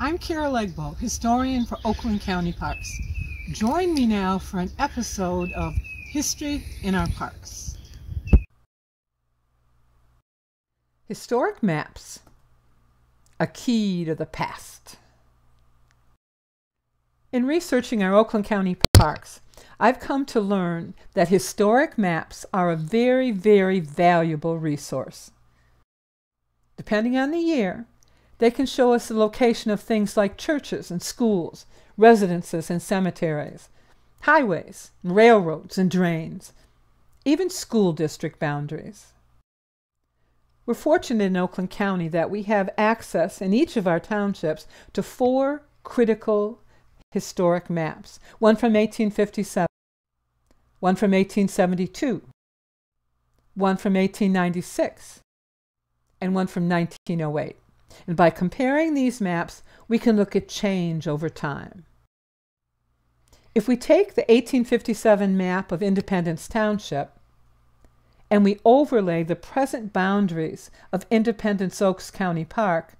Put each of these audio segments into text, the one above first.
I'm Carol Bacak-Egbo, historian for Oakland County Parks. Join me now for an episode of History in Our Parks. Historic maps, a key to the past. In researching our Oakland County parks, I've come to learn that historic maps are a very, very valuable resource. Depending on the year, they can show us the location of things like churches and schools, residences and cemeteries, highways, and railroads and drains, even school district boundaries. We're fortunate in Oakland County that we have access in each of our townships to 4 critical historic maps, one from 1857, one from 1872, one from 1896, and one from 1908. And by comparing these maps, we can look at change over time. If we take the 1857 map of Independence Township and we overlay the present boundaries of Independence Oaks County Park,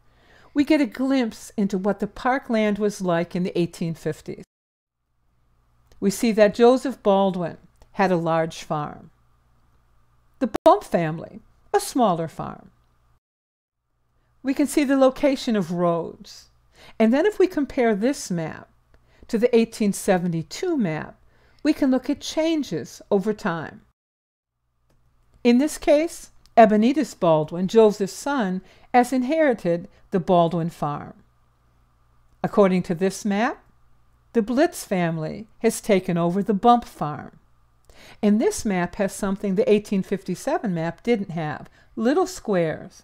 we get a glimpse into what the parkland was like in the 1850s. We see that Joseph Baldwin had a large farm. The Bump family, a smaller farm. We can see the location of roads. And then if we compare this map to the 1872 map, we can look at changes over time. In this case, Ebenetus Baldwin, Joseph's son, has inherited the Baldwin farm. According to this map, the Blitz family has taken over the Bump farm. And this map has something the 1857 map didn't have, little squares.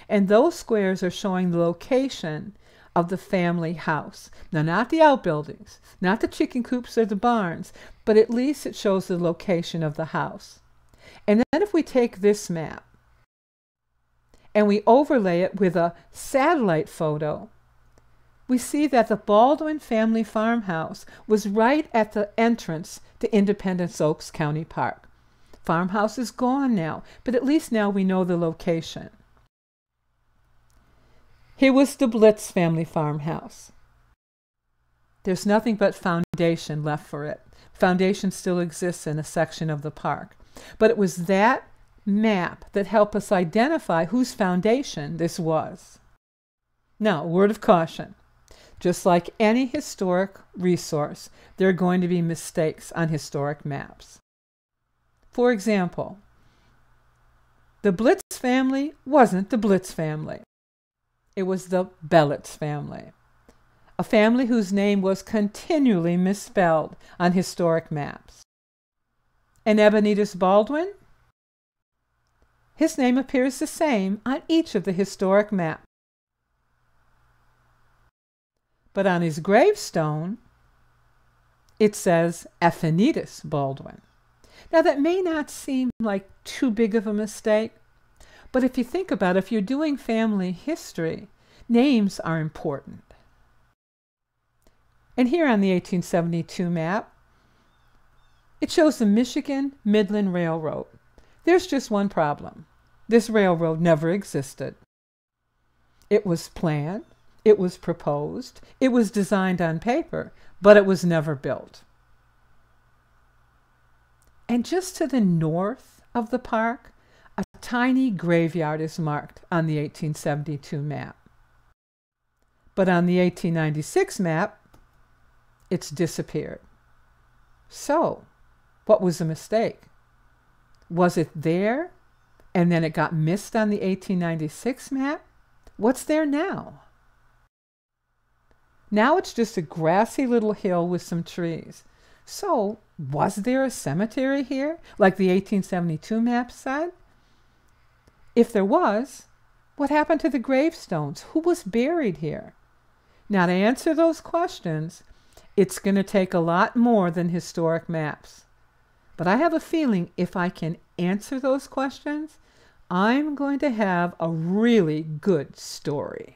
And those squares are showing the location of the family house. Now, not the outbuildings, not the chicken coops or the barns, but at least it shows the location of the house. And then if we take this map and we overlay it with a satellite photo, we see that the Baldwin family farmhouse was right at the entrance to Independence Oaks County Park. Farmhouse is gone now, but at least now we know the location. Here was the Blitz family farmhouse. There's nothing but foundation left for it. Foundation still exists in a section of the park. But it was that map that helped us identify whose foundation this was. Now, a word of caution. Just like any historic resource, there are going to be mistakes on historic maps. For example, the Blitz family wasn't the Blitz family. It was the Bellitz family, a family whose name was continually misspelled on historic maps. And Ebenetus Baldwin? His name appears the same on each of the historic maps. But on his gravestone, it says Ebenetus Baldwin. Now that may not seem like too big of a mistake, but if you think about it, if you're doing family history, names are important. And here on the 1872 map, it shows the Michigan Midland Railroad. There's just one problem. This railroad never existed. It was planned, it was proposed, it was designed on paper, but it was never built. And just to the north of the park, a tiny graveyard is marked on the 1872 map. But on the 1896 map, it's disappeared. So, what was the mistake? Was it there and then it got missed on the 1896 map? What's there now? Now it's just a grassy little hill with some trees. So, was there a cemetery here, like the 1872 map said? If there was, what happened to the gravestones? Who was buried here? Now, to answer those questions, it's going to take a lot more than historic maps. But I have a feeling if I can answer those questions, I'm going to have a really good story.